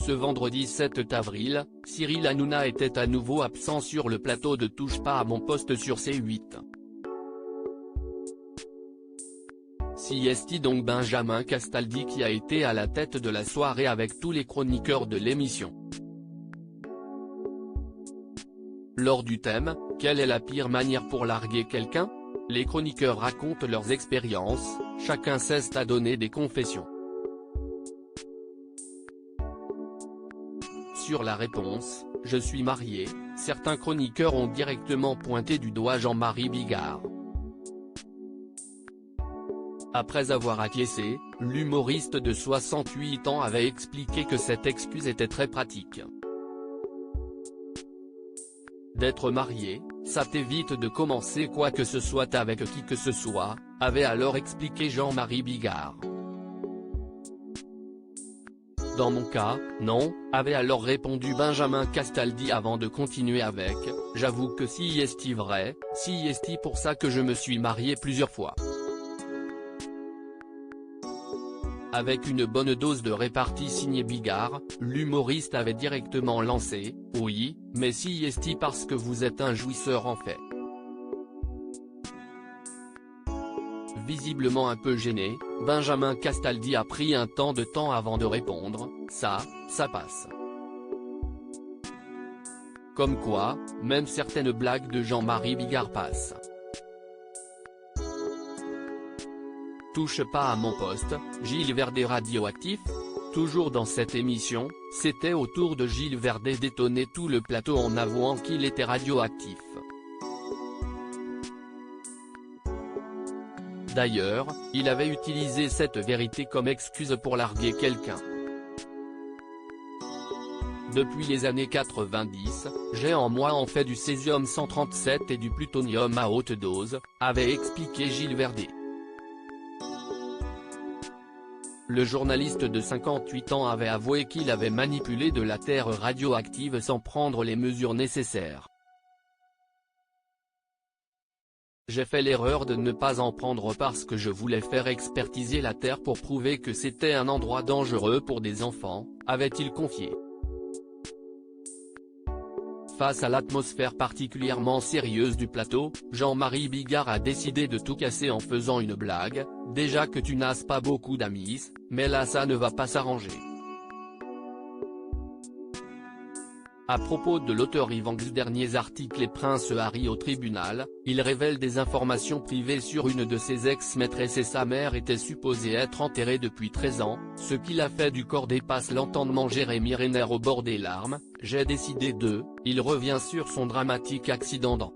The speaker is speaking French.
Ce vendredi 7 avril, Cyril Hanouna était à nouveau absent sur le plateau de Touche pas à mon poste sur C8. CST donc Benjamin Castaldi qui a été à la tête de la soirée avec tous les chroniqueurs de l'émission. Lors du thème « Quelle est la pire manière pour larguer quelqu'un ?», les chroniqueurs racontent leurs expériences, chacun cesse à donner des confessions. Sur la réponse « Je suis marié », certains chroniqueurs ont directement pointé du doigt Jean-Marie Bigard. Après avoir acquiescé, l'humoriste de 68 ans avait expliqué que cette excuse était très pratique. D'être marié, ça t'évite de commencer quoi que ce soit avec qui que ce soit, avait alors expliqué Jean-Marie Bigard. Dans mon cas, non, avait alors répondu Benjamin Castaldi avant de continuer avec « J'avoue que si est vrai, si est pour ça que je me suis marié plusieurs fois ». Avec une bonne dose de répartie signée Bigard, l'humoriste avait directement lancé « Oui, mais si est parce que vous êtes un jouisseur en fait ». Visiblement un peu gêné, Benjamin Castaldi a pris un temps avant de répondre « Ça passe ». Comme quoi, même certaines blagues de Jean-Marie Bigard passent. Touche pas à mon poste, Gilles Verdet radioactif. Toujours dans cette émission, c'était au tour de Gilles Verdet d'étonner tout le plateau en avouant qu'il était radioactif. D'ailleurs, il avait utilisé cette vérité comme excuse pour larguer quelqu'un. Depuis les années 90, j'ai en moi en fait du césium-137 et du plutonium à haute dose, avait expliqué Gilles Verdet. Le journaliste de 58 ans avait avoué qu'il avait manipulé de la terre radioactive sans prendre les mesures nécessaires. J'ai fait l'erreur de ne pas en prendre parce que je voulais faire expertiser la terre pour prouver que c'était un endroit dangereux pour des enfants, avait-il confié. Face à l'atmosphère particulièrement sérieuse du plateau, Jean-Marie Bigard a décidé de tout casser en faisant une blague, déjà que tu n'as pas beaucoup d'amis, mais là ça ne va pas s'arranger. À propos de l'auteur Yvan des derniers articles et Prince Harry au tribunal, il révèle des informations privées sur une de ses ex-maîtresses et sa mère était supposée être enterrée depuis 13 ans, ce qui l'a fait du corps dépasse l'entendement. Jérémy Renner au bord des larmes, j'ai décidé de, il revient sur son dramatique accident dans